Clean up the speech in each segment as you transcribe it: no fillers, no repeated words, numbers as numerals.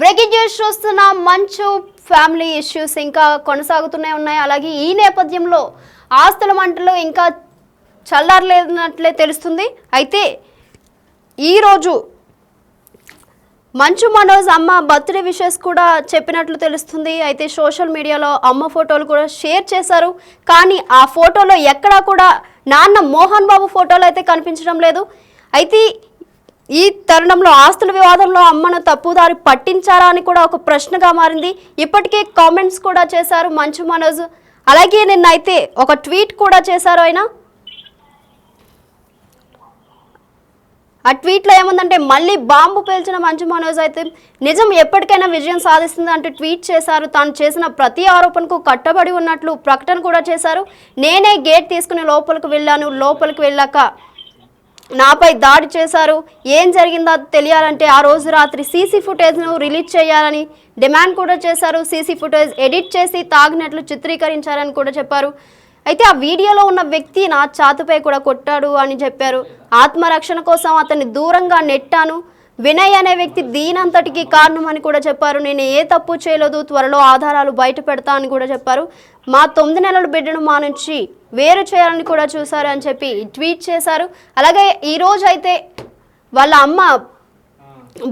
Breaking news చూస్తున్న మంచు family issues ఇంకా కొనసాగుతూనే ఉన్నాయి. అలాగే ఈ నేపథ్యంలో ఆస్తుల మంటలు ఇంకా చల్లారలేనట్లే తెలుస్తుంది. అయితే ఈరోజు మంచు మనోజ్ అమ్మ బర్త్డే విషెస్ కూడా చెప్పినట్లు తెలుస్తుంది. అయితే సోషల్ మీడియాలో అమ్మ ఫోటోలు కూడా షేర్ చేశారు. కానీ ఆ ఫోటోలో ఎక్కడా కూడా నాన్న మోహన్ బాబు ఫోటోలు అయితే కనిపించడం లేదు. అయితే ఈ తరుణంలో ఆస్తుల వివాదంలో అమ్మను తప్పుదారి పట్టించారా అని కూడా ఒక ప్రశ్నగా మారింది. ఇప్పటికే కామెంట్స్ కూడా చేశారు మంచు మనోజ్. అలాగే నిన్నైతే ఒక ట్వీట్ కూడా చేశారు ఆయన. ఆ ట్వీట్లో ఏముందంటే, మళ్ళీ బాంబు పేల్చిన మంచు మనోజ్ అయితే నిజం ఎప్పటికైనా విజయం సాధిస్తుంది అంటూ ట్వీట్ చేశారు. తాను చేసిన ప్రతి ఆరోపణకు కట్టబడి ఉన్నట్లు ప్రకటన కూడా చేశారు. నేనే గేట్ తీసుకుని లోపలికి వెళ్ళాను. లోపలికి వెళ్ళాక నాపై దాడి చేశారు. ఏం జరిగిందో తెలియాలంటే ఆ రోజు రాత్రి సీసీ ఫుటేజ్ను రిలీజ్ చేయాలని డిమాండ్ కూడా చేశారు. సీసీ ఫుటేజ్ ఎడిట్ చేసి తాగినట్లు చిత్రీకరించారని కూడా చెప్పారు. అయితే ఆ వీడియోలో ఉన్న వ్యక్తి నా ఛాతిపై కూడా కొట్టాడు అని చెప్పారు. ఆత్మరక్షణ కోసం అతన్ని దూరంగా నెట్టాను. వినయ్ అనే వ్యక్తి దీనంతటికి కారణం అని కూడా చెప్పారు. నేను ఏ తప్పు చేయలేదు, త్వరలో ఆధారాలు బయట పెడతా అని కూడా చెప్పారు. మా 9 నెలల బిడ్డను మా నుంచి వేరు చేయాలని కూడా చూశారు అని చెప్పి ట్వీట్ చేశారు. అలాగే ఈరోజు అయితే వాళ్ళ అమ్మ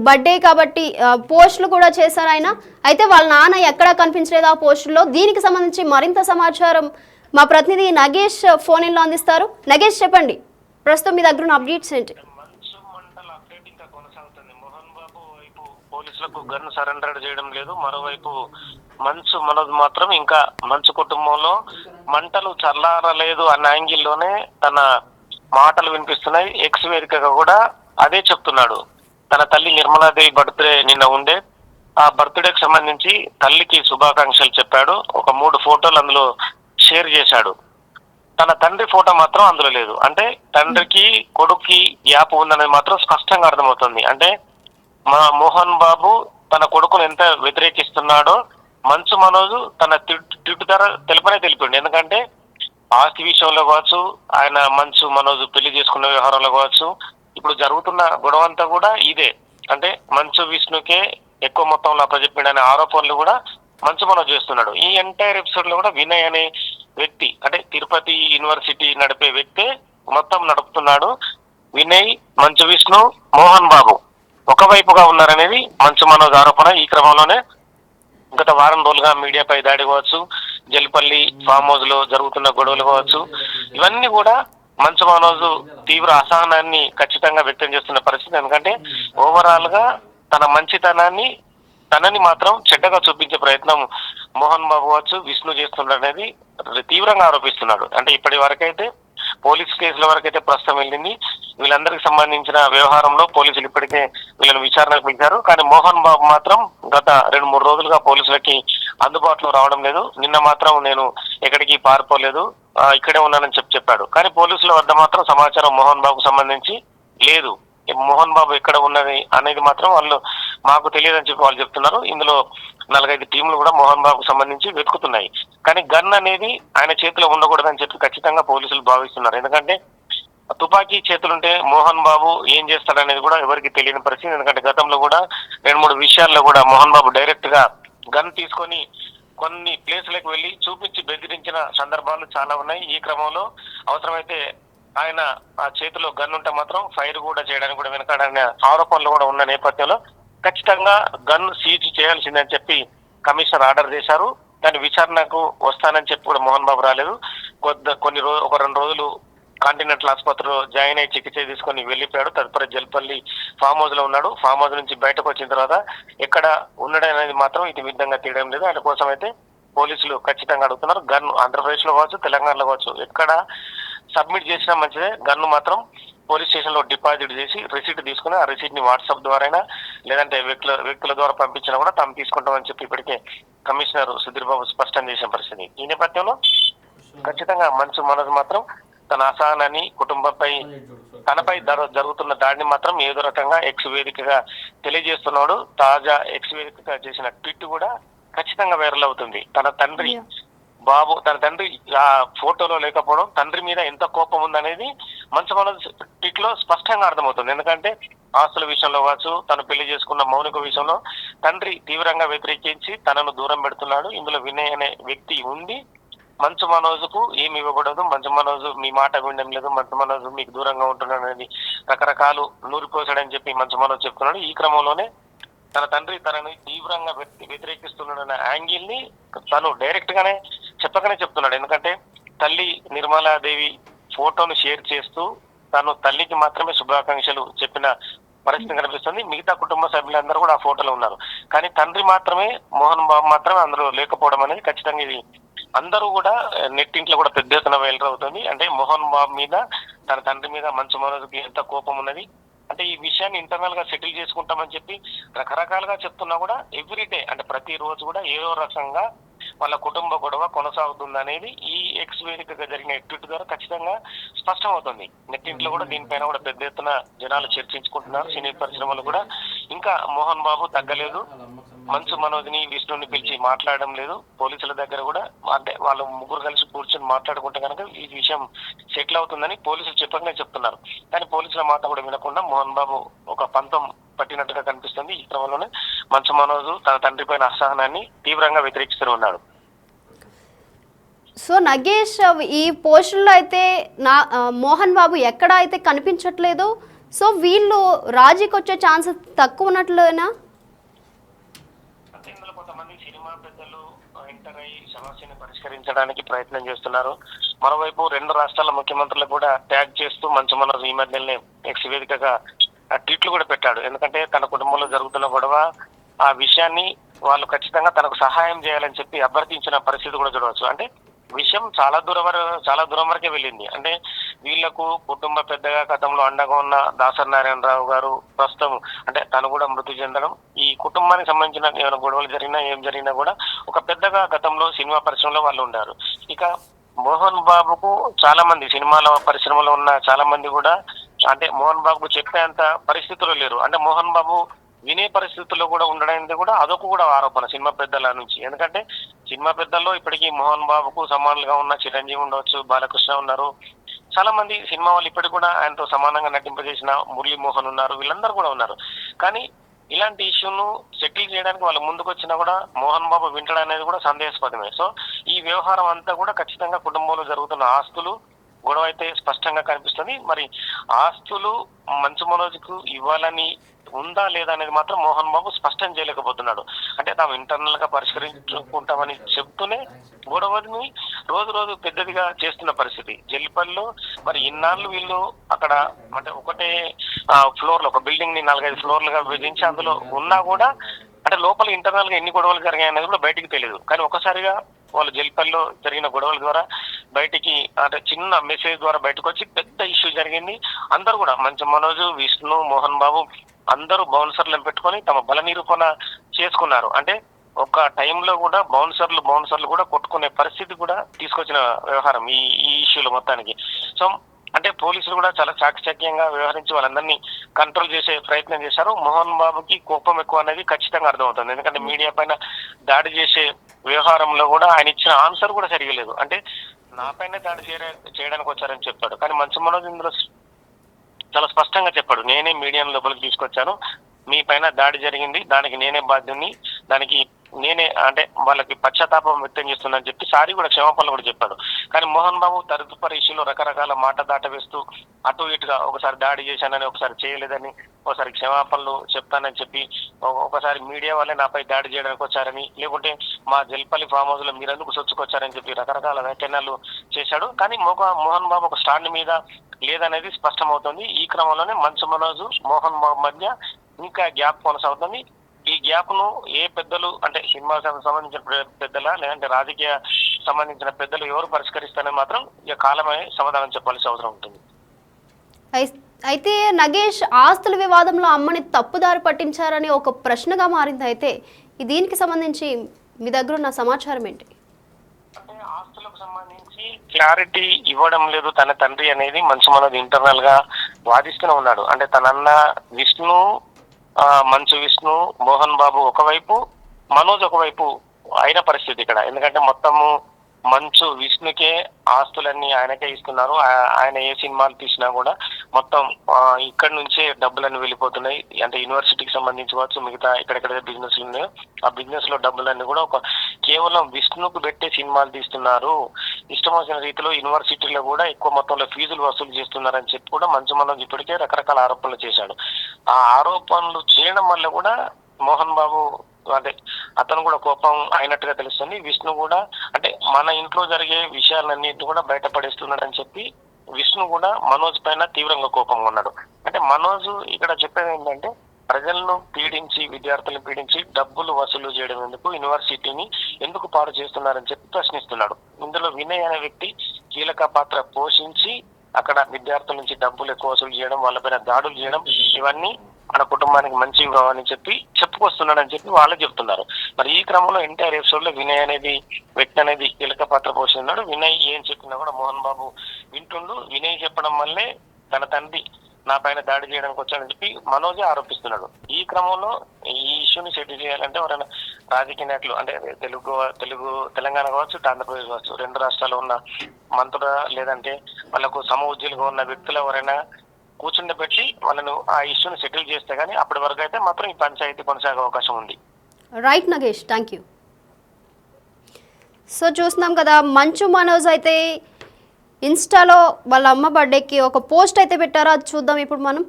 బర్త్డే కాబట్టి పోస్టులు కూడా చేశారు ఆయన. అయితే వాళ్ళ నాన్న ఎక్కడా కనిపించలేదు ఆ పోస్టుల్లో. దీనికి సంబంధించి మరింత సమాచారం మా ప్రతినిధి నగేష్ ఫోన్ ఇన్లో అందిస్తారు. నగేష్, చెప్పండి, ప్రస్తుతం మీ దగ్గర ఉన్న అప్డేట్స్ ఏంటి? పోలీసులకు గన్ సరెండర్ చేయడం లేదు. మరోవైపు మంచు మనోజ్ మాత్రం ఇంకా మంచు కుటుంబంలో మంటలు చల్లారలేదు అన్న యాంగిల్లోనే తన మాటలు వినిపిస్తున్నాయి. ఎక్స్ వేదికగా కూడా అదే చెప్తున్నాడు. తన తల్లి నిర్మలాదేవి బర్త్డే నిన్న ఉండే. ఆ బర్త్డేకి సంబంధించి తల్లికి శుభాకాంక్షలు చెప్పాడు. ఒక 3 ఫోటోలు అందులో షేర్ చేశాడు. తన తండ్రి ఫోటో మాత్రం అందులో లేదు. అంటే తండ్రికి కొడుక్కి గ్యాప్ ఉందనేది మాత్రం స్పష్టంగా అర్థమవుతుంది. అంటే మా మోహన్ బాబు తన కొడుకును ఎంత వ్యతిరేకిస్తున్నాడో మంచు మనోజ్ తన ట్విట్ ద్వారా తెలిపిండు. ఎందుకంటే ఆస్తి విషయంలో కావచ్చు, ఆయన మంచు మనోజ్ పెళ్లి చేసుకున్న వ్యవహారంలో కావచ్చు, ఇప్పుడు జరుగుతున్న గొడవ అంతా కూడా ఇదే. అంటే మంచు విష్ణుకే ఎక్కువ మొత్తంలో అప్పచెప్పిండనే ఆరోపణలు కూడా మంచు మనోజ్ చేస్తున్నాడు. ఈ ఎంటైర్ ఎపిసోడ్ లో కూడా వినయ్ అనే వ్యక్తి, అంటే తిరుపతి యూనివర్సిటీ నడిపే వ్యక్తే మొత్తం నడుపుతున్నాడు. వినయ్, మంచు విష్ణు, మోహన్ బాబు ఒకవైపుగా ఉన్నారనేది మంచు మనోజ్ ఆరోపణ. ఈ క్రమంలోనే గత వారం రోజులుగా మీడియాపై దాడి కావచ్చు, జల్పల్లి ఫామ్ హౌస్ లో జరుగుతున్న గొడవలు కావచ్చు, ఇవన్నీ కూడా మంచు మనోజ్ తీవ్ర అసహనాన్ని ఖచ్చితంగా వ్యక్తం చేస్తున్న పరిస్థితి. ఎందుకంటే ఓవరాల్ గా తన మంచితనాన్ని, తనని మాత్రం చెడ్డగా చూపించే ప్రయత్నం మోహన్ బాబు కావచ్చు, విష్ణు చేస్తున్నాడు అనేది తీవ్రంగా ఆరోపిస్తున్నాడు. అంటే ఇప్పటి వరకైతే పోలీస్ కేసుల వరకైతే ప్రస్తుతం వెళ్ళింది. వీళ్ళందరికి సంబంధించిన వ్యవహారంలో పోలీసులు ఇప్పటికే వీళ్ళని విచారణకు పిలిచారు. కానీ మోహన్ బాబు మాత్రం గత 2-3 రోజులుగా పోలీసులకి అందుబాటులో రావడం లేదు. నిన్న మాత్రం నేను ఎక్కడికి పారిపోలేదు, ఇక్కడే ఉన్నానని చెప్పాడు. కానీ పోలీసుల వద్ద మాత్రం సమాచారం మోహన్ బాబుకు సంబంధించి లేదు. మోహన్ బాబు ఎక్కడ ఉన్నది అనేది మాత్రం వాళ్ళు మాకు తెలియదని చెప్పి వాళ్ళు చెప్తున్నారు. ఇందులో 4-5 టీంలు కూడా మోహన్ బాబుకు సంబంధించి వెతుకుతున్నాయి. కానీ గన్ అనేది ఆయన చేతిలో ఉండకూడదని చెప్పి ఖచ్చితంగా పోలీసులు భావిస్తున్నారు. ఎందుకంటే తుపాకీ చేతులుంటే మోహన్ బాబు ఏం చేస్తాడనేది కూడా ఎవరికి తెలియని పరిస్థితి. ఎందుకంటే గతంలో కూడా 2-3 విషయాల్లో కూడా మోహన్ బాబు డైరెక్ట్ గా గన్ తీసుకొని కొన్ని ప్లేసులకు వెళ్లి చూపించి బెదిరించిన సందర్భాలు చాలా ఉన్నాయి. ఈ క్రమంలో అవసరమైతే ఆయన ఆ చేతిలో గన్ ఉంటే మాత్రం ఫైర్ కూడా చేయడానికి కూడా వెనకాడనే ఆరోపణలు కూడా ఉన్న నేపథ్యంలో ఖచ్చితంగా గన్ సీజ్ చేయాల్సిందని చెప్పి కమిషనర్ ఆర్డర్ చేశారు. దాని విచారణకు వస్తానని చెప్పి కూడా మోహన్ బాబు రాలేదు. ఒక 2 రోజులు కాంటినెంటల్ ఆసుపత్రిలో జాయిన్ అయ్యి చికిత్స తీసుకొని వెళ్లిపోయాడు. తదుపరి జల్పల్లి ఫామ్ హౌస్ లో ఉన్నాడు. ఫామ్ హౌస్ నుంచి బయటకు వచ్చిన తర్వాత ఎక్కడ ఉన్నాడనేది మాత్రం ఇది విధంగా తీయడం లేదు. ఆయన కోసం అయితే పోలీసులు ఖచ్చితంగా అడుగుతున్నారు. గన్ ఆంధ్రప్రదేశ్ లో కావచ్చు, తెలంగాణలో కావచ్చు, ఎక్కడ సబ్మిట్ చేసినా మంచిదే. గన్ను మాత్రం పోలీస్ స్టేషన్ లో డిపాజిట్ చేసి రిసీట్ తీసుకుని ఆ రిసీట్ ని వాట్సాప్ ద్వారా లేదంటే వ్యక్తుల ద్వారా పంపించినా కూడా తాము తీసుకుంటామని చెప్పి ఇప్పటికే కమిషనర్ సుధీర్ బాబు స్పష్టం చేసిన పరిస్థితి. ఈ నేపథ్యంలో ఖచ్చితంగా మంచు మనోజ్ మాత్రం తన అసహనాన్ని, కుటుంబంపై తనపై జరుగుతున్న దాడిని మాత్రం ఏదో రకంగా ఎక్స్ వేదికగా తెలియజేస్తున్నాడు. తాజా ఎక్స్ వేదికగా చేసిన ట్వీట్ కూడా ఖచ్చితంగా వైరల్ అవుతుంది. తన తండ్రి ఆ ఫోటోలో లేకపోవడం తండ్రి మీద ఎంత కోపం ఉందనేది మంచు మనోజ్ ట్వీట్ లో స్పష్టంగా అర్థమవుతుంది. ఎందుకంటే ఆస్తుల విషయంలో కావచ్చు, తను పెళ్లి చేసుకున్న మౌనిక విషయంలో తండ్రి తీవ్రంగా వ్యతిరేకించి తనను దూరం పెడుతున్నాడు. ఇందులో వినయ్ అనే వ్యక్తి ఉండి మంచు మనోజ్కు ఏమి ఇవ్వకూడదు, మంచు మనోజ్ మీ మాట వినడం లేదు, మంచు మనోజ్ మీకు దూరంగా ఉంటున్నాడు అని రకరకాలు నూరిపోసాడని చెప్పి మంచు మనోజ్ చెప్తున్నాడు. ఈ క్రమంలోనే తన తండ్రి తనని తీవ్రంగా వ్యతిరేకిస్తున్నాడన్న యాంగిల్ ని తను డైరెక్ట్ గానే చెప్పకనే చెప్తున్నాడు. ఎందుకంటే తల్లి నిర్మలాదేవి ఫోటోను షేర్ చేస్తూ తను తల్లికి మాత్రమే శుభాకాంక్షలు చెప్పిన పరిస్థితి కనిపిస్తుంది. మిగతా కుటుంబ సభ్యులందరూ కూడా ఆ ఫోటోలో ఉన్నారు. కానీ తండ్రి మాత్రమే, మోహన్ బాబు మాత్రమే అందులో లేకపోవడం అనేది ఖచ్చితంగా ఇది అందరూ కూడా నెట్టింట్లో కూడా పెద్ద ఎత్తున వైరల్ అవుతుంది. అంటే మోహన్ బాబు మీద, తన తండ్రి మీద మంచు మనోజ్కి ఎంత కోపం ఉన్నది అంటే ఈ విషయాన్ని ఇంటర్నల్ గా సెటిల్ చేసుకుంటామని చెప్పి రకరకాలుగా చెప్తున్నా కూడా ఎవ్రీడే అంటే ప్రతిరోజు కూడా ఏదో రకంగా వాళ్ళ కుటుంబ గొడవ కొనసాగుతుంది అనేది ఈ ఎక్స్ వేదికగా జరిగిన ట్వీట్ ద్వారా ఖచ్చితంగా స్పష్టం అవుతుంది. నెట్టింట్లో కూడా దీనిపైన కూడా పెద్ద ఎత్తున జనాలు చర్చించుకుంటున్నారు. సినీ పరిశ్రమలు కూడా ఇంకా మోహన్ బాబు తగ్గలేదు, మంచు మనోజ్ని విష్ణుని పిలిచి మాట్లాడడం లేదు. పోలీసుల దగ్గర కూడా అంటే వాళ్ళు ముగ్గురు కలిసి కూర్చొని మాట్లాడుకుంటే కనుక ఈ విషయం సెటిల్ అవుతుందని పోలీసులు చెప్పకనే చెప్తున్నారు. కానీ పోలీసుల మాట కూడా వినకుండా మోహన్ బాబు ఒక పంతం పట్టినట్టుగా కనిపిస్తుంది. ఈ క్రమంలోనే మంచు మనోజ్ తన తండ్రి పైన అసహనాన్ని తీవ్రంగా వ్యతిరేకిస్తూ ఉన్నాడు. సో నగేష్, ఈ పోస్టుల్లో అయితే మోహన్ బాబు ఎక్కడ అయితే కనిపించట్లేదు, సో వీళ్ళు రాజీకి వచ్చే ఛాన్సెస్ తక్కువ ఉన్నట్లేనా? అంటే ఇందులో కొంతమంది సినిమా పెద్దలు ఎంటర్ అయ్యి సమస్యను పరిష్కరించడానికి ప్రయత్నం చేస్తున్నారు. మరోవైపు రెండు రాష్ట్రాల ముఖ్యమంత్రులు కూడా ట్యాగ్ చేస్తూ మంచు మనోజ్ ఈ మధ్యనే ఎక్స్ వేదికగా ట్వీట్లు కూడా పెట్టాడు. ఎందుకంటే తన కుటుంబంలో జరుగుతున్న గొడవ ఆ విషయాన్ని వాళ్ళు ఖచ్చితంగా తనకు సహాయం చేయాలని చెప్పి అభ్యర్థించిన పరిస్థితి కూడా చూడవచ్చు. అంటే విషయం చాలా దూరం వరకే వెళ్ళింది. అంటే వీళ్లకు కుటుంబ పెద్దగా గతంలో అండగా ఉన్న దాసరి నారాయణరావు గారు ప్రస్తుతం అంటే తను కూడా మృతి చెందడం, ఈ కుటుంబానికి సంబంధించిన ఏమైనా గొడవలు జరిగినా ఏం జరిగినా కూడా ఒక పెద్దగా గతంలో సినిమా పరిశ్రమలో వాళ్ళు ఉండారు. ఇక మోహన్ బాబుకు చాలా మంది సినిమాల పరిశ్రమలో ఉన్న చాలా మంది కూడా అంటే మోహన్ బాబుకు చెప్పేంత పరిస్థితుల్లో లేరు. అంటే మోహన్ బాబు వినే పరిస్థితుల్లో కూడా ఉండడానికి కూడా అదొక కూడా ఆరోపణ సినిమా పెద్దల నుంచి. ఎందుకంటే సినిమా పెద్దల్లో ఇప్పటికీ మోహన్ బాబుకు సమానంగా ఉన్న చిరంజీవి ఉండవచ్చు, బాలకృష్ణ ఉన్నారు, చాలా మంది సినిమా వాళ్ళు ఇప్పటికి కూడా ఆయనతో సమానంగా నటింపజేసిన మురళీమోహన్ ఉన్నారు, వీళ్ళందరూ కూడా ఉన్నారు. కానీ ఇలాంటి ఇష్యూను సెటిల్ చేయడానికి వాళ్ళు ముందుకు వచ్చినా కూడా మోహన్ బాబు వింటడం అనేది కూడా సందేహాస్పదమే. సో ఈ వ్యవహారం అంతా కూడా ఖచ్చితంగా కుటుంబంలో జరుగుతున్న ఆస్తులు గొడవ అయితే స్పష్టంగా కనిపిస్తుంది. మరి ఆస్తులు మంచు మనోజ్కు ఇవ్వాలని ఉందా లేదా అనేది మాత్రం మోహన్ బాబు స్పష్టం చేయలేకపోతున్నాడు. అంటే తాము ఇంటర్నల్ గా పరిష్కరించుకుంటామని చెప్తూనే గొడవని రోజు పెద్దదిగా చేస్తున్న పరిస్థితి. జల్లిపల్లిలో మరి ఇన్నాళ్ళు వీళ్ళు అక్కడ అంటే ఒకటే ఫ్లోర్ లో ఒక బిల్డింగ్ ని 4-5 ఫ్లోర్లుగా విభజించి అందులో ఉన్నా కూడా అంటే లోపల ఇంటర్నల్ గా ఎన్ని గొడవలు జరిగాయి అనేది కూడా బయటికి తెలియదు. కానీ ఒకసారిగా వాళ్ళు జల్లిపల్లిలో జరిగిన గొడవల ద్వారా బయటికి అంటే చిన్న మెసేజ్ ద్వారా బయటకు వచ్చి పెద్ద ఇష్యూ జరిగింది. అందరూ కూడా మంచు మనోజ్, విష్ణు, మోహన్ బాబు అందరూ బౌన్సర్లను పెట్టుకొని తమ బల నిరూపణ చేసుకున్నారు. అంటే ఒక టైంలో కూడా బౌన్సర్లు కూడా కొట్టుకునే పరిస్థితి కూడా తీసుకొచ్చిన వ్యవహారం ఈ ఇష్యూలో మొత్తానికి. సో అంటే పోలీసులు కూడా చాలా చాకచక్యంగా వ్యవహరించి వాళ్ళందరినీ కంట్రోల్ చేసే ప్రయత్నం చేశారు. మోహన్ బాబుకి కోపం ఎక్కువ అనేది ఖచ్చితంగా అర్థమవుతుంది. ఎందుకంటే మీడియా పైన దాడి చేసే వ్యవహారంలో కూడా ఆయన ఇచ్చిన ఆన్సర్ కూడా సరిగా లేదు. అంటే నా పైన దాడి చేయడానికి వచ్చారని చెప్పాడు. కానీ మంచు మనోజ్ ఇందులో చాలా స్పష్టంగా చెప్పాడు, నేనే మీడియాను లోపలికి తీసుకొచ్చాను, మీ పైన దాడి జరిగింది, దానికి నేనే బాధ్యుని, దానికి నేనే అంటే వాళ్ళకి పశ్చాత్తాపం వ్యక్తం చేస్తుందని చెప్పి సారీ కూడా క్షమాపణలు కూడా చెప్పాడు. కానీ మోహన్ బాబు తదుపరి ఇష్యూలో రకరకాల మాట దాట వేస్తూ అటు ఇటుగా ఒకసారి దాడి చేశానని, ఒకసారి చేయలేదని, ఒకసారి క్షమాపణలు చెప్తానని చెప్పి, ఒకసారి మీడియా వాళ్ళే నాపై దాడి చేయడానికి వచ్చారని, లేకుంటే మా జల్పల్లి ఫామ్ హౌస్ లో మీరెందుకు సొచ్చుకొచ్చారని చెప్పి రకరకాల వ్యాఖ్యానాలు చేశాడు. కానీ మోహన్ బాబు ఒక స్టాండ్ మీద లేదనేది స్పష్టమవుతుంది. ఈ క్రమంలోనే మంచు మనోజ్, మోహన్ బాబు మధ్య ఇంకా గ్యాప్ కొనసాగుతుంది. ఈ గ్యాప్ ను ఏ పెద్దలు అంటే సినిమా సంబంధించిన పెద్దలా లేదంటే రాజకీయ సంబంధించిన పెద్దలు ఎవరు పరిష్కరిస్తారని మాత్రం ఇక కాలమే సమాధానం చెప్పాల్సిన అవసరం ఉంటుంది. అయితే నగేష్, ఆస్తుల వివాదంలో అమ్మని తప్పుదారి పట్టించారని ఒక ప్రశ్నగా మారింది. అయితే దీనికి సంబంధించి మీ దగ్గర ఉన్న సమాచారం ఏంటి? అంటే ఆస్తులకు సంబంధించి క్లారిటీ ఇవ్వడం లేదు తన తండ్రి అనేది మంచు మనోజ్ ఇంటర్నల్ గా వాదిస్తూనే ఉన్నాడు. అంటే తనన్న విష్ణు, మంచు విష్ణు, మోహన్ బాబు ఒకవైపు, మనోజ్ ఒకవైపు అయిన పరిస్థితి ఇక్కడ. ఎందుకంటే మొత్తము మంచు విష్ణుకే ఆస్తులన్నీ ఆయనకే ఇస్తున్నారు. ఆయన ఏ సినిమాలు తీసినా కూడా మొత్తం ఇక్కడ నుంచే డబ్బులన్నీ వెళ్ళిపోతున్నాయి. అంటే యూనివర్సిటీకి సంబంధించి కావచ్చు, మిగతా ఎక్కడెక్కడైతే బిజినెస్ ఉన్నాయో ఆ బిజినెస్ లో డబ్బులన్నీ కూడా కేవలం విష్ణుకు పెట్టే సినిమాలు తీస్తున్నారు, ఇష్టం వచ్చిన రీతిలో యూనివర్సిటీలో కూడా ఎక్కువ మొత్తంలో ఫీజులు వసూలు చేస్తున్నారని చెప్పి కూడా మంచు మనోజ్ ఇప్పటికే రకరకాల ఆరోపణలు చేశాడు. ఆ ఆరోపణలు చేయడం వల్ల కూడా మోహన్ బాబు అదే అతను కూడా కోపం అయినట్టుగా తెలుస్తుంది. విష్ణు కూడా అంటే మన ఇంట్లో జరిగే విషయాలన్నింటినీ కూడా బయటపడేస్తున్నాడని చెప్పి విష్ణు కూడా మనోజ్ పైన తీవ్రంగా కోపంగా ఉన్నాడు. అంటే మనోజ్ ఇక్కడ చెప్పేది ఏంటంటే ప్రజలను పీడించి, విద్యార్థులను పీడించి డబ్బులు వసూలు చేయడం ఎందుకు, యూనివర్సిటీని ఎందుకు పాడు చేస్తున్నారని చెప్పి ప్రశ్నిస్తున్నాడు. ఇందులో వినయ్ అనే వ్యక్తి కీలక పాత్ర పోషించి అక్కడ విద్యార్థుల నుంచి డబ్బులు ఎక్కువ వసూలు చేయడం, వాళ్ళపైన దాడులు చేయడం, ఇవన్నీ మన కుటుంబానికి మంచివి కావని చెప్పి చెప్పుకొస్తున్నాడని చెప్పి వాళ్ళు చెప్తున్నారు. మరి ఈ క్రమంలో ఎంటైర్ ఎపిసోడ్ లో వినయ్ అనేది వ్యక్తి అనేది కీలక పాత్ర పోషిస్తున్నాడు. వినయ్ ఏం చెప్పినా కూడా మోహన్ బాబు వింటుండు. వినయ్ చెప్పడం వల్లే తన తండ్రి నా పైన దాడి చేయడానికి వచ్చాడని చెప్పి మనోజే ఆరోపిస్తున్నాడు. ఈ క్రమంలో ఈ ఇష్యూని సెటిల్ చేయాలంటే ఎవరైనా రాజకీయ నాయకులు అంటే తెలంగాణ కావచ్చు, ఆంధ్రప్రదేశ్ కావచ్చు, రెండు రాష్ట్రాల్లో ఉన్న మంత్రుల లేదంటే వాళ్ళకు సమఉద్యోగులుగా ఉన్న వ్యక్తులు ఎవరైనా కూర్చుండి పెట్టి వాళ్ళను ఆ ఇష్యూని సెటిల్ చేస్తే గానీ అప్పటి వరకు అయితే మాత్రం ఈ పంచాయతీ కొనసాగే అవకాశం ఉంది. Right Nagesh, thank you. So చూస్తున్నాం కదా, మంచు మనోజ్ అయితే ఇన్స్టాలో వాళ్ళ అమ్మ బర్త్డేకి ఒక పోస్ట్ అయితే పెట్టారో అది చూద్దాం ఇప్పుడు మనం.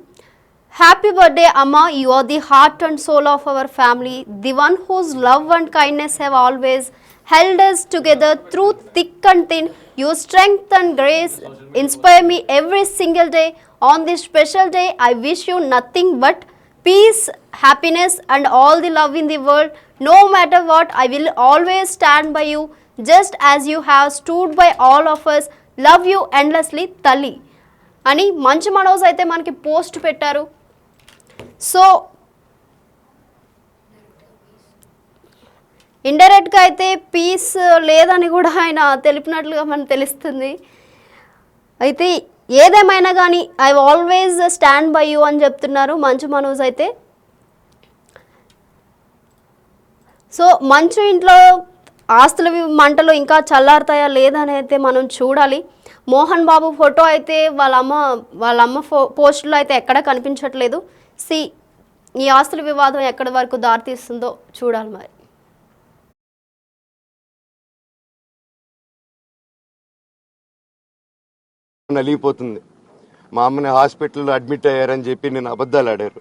హ్యాపీ బర్త్డే అమ్మ, you are the heart and soul of our family, the one whose love and kindness have always held us together through thick and thin. Your strength and grace inspire me every single day. On this special day, I wish you nothing but peace, happiness and all the love in the world. No matter what, I will always stand by you just as you have stood by all of us. Love you endlessly, Tali. అని మంచు మనోజ్ అయితే మనకి post పెట్టారు. So ఇండైరెక్ట్గా అయితే piece లేదని కూడా ఆయన తెలిపినట్లుగా మనకు తెలుస్తుంది. అయితే ఏదేమైనా కానీ I always stand by you అని చెప్తున్నారు మంచు మనోజ్ అయితే. సో మంచు ఇంట్లో ఆస్తుల మంటలు ఇంకా చల్లారుతాయా లేదని అయితే మనం చూడాలి. మోహన్ బాబు ఫోటో అయితే వాళ్ళ అమ్మ పోస్టులో అయితే ఎక్కడ కనిపించట్లేదు. ఈ ఆస్తుల వివాదం ఎక్కడి వరకు దారితీస్తుందో చూడాలి మరి. నలిగిపోతుంది. మా అమ్మని హాస్పిటల్లో అడ్మిట్ అయ్యారని చెప్పి నేను అబద్ధాలు ఆడారు.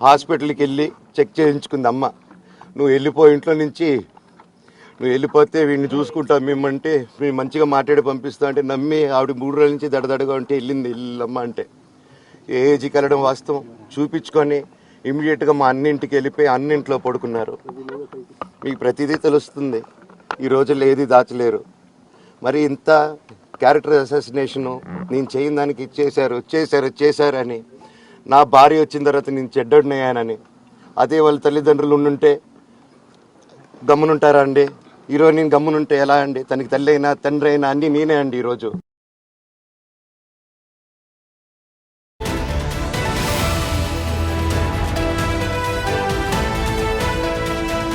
హాస్పిటల్కి వెళ్ళి చెక్ చేయించుకుంది అమ్మ. నువ్వు వెళ్ళిపోయి ఇంట్లో నుంచి నువ్వు వెళ్ళిపోతే వీడిని చూసుకుంటావు మేమంటే మేము మంచిగా మాట్లాడి పంపిస్తా అంటే నమ్మి ఆవిడ 3 రోజుల నుంచి దడదడగా ఉంటే వెళ్ళమ్మ అంటే ఏజీకి వెళ్ళడం వాస్తవం చూపించుకొని ఇమీడియట్గా మా అన్నింటికి వెళ్ళిపోయి అన్నింట్లో పడుకున్నారు. మీకు ప్రతిదీ తెలుస్తుంది. ఈ రోజుల్లో ఏది దాచలేరు. మరి ఇంత క్యారెక్టర్ అసాసినేషను నేను చేయని దానికి చేశారు అని నా భార్య వచ్చిన తర్వాత నేను చెడ్డోడినయ్యానని అదే వాళ్ళ తల్లిదండ్రులు ఉండుంటే గమ్మునుంటారా అండి? ఈరోజు నేను గమ్మునుంటే ఎలా అండి? తనకి తల్లి అయినా తండ్రి అయినా అన్నీ నేనే అండి ఈరోజు.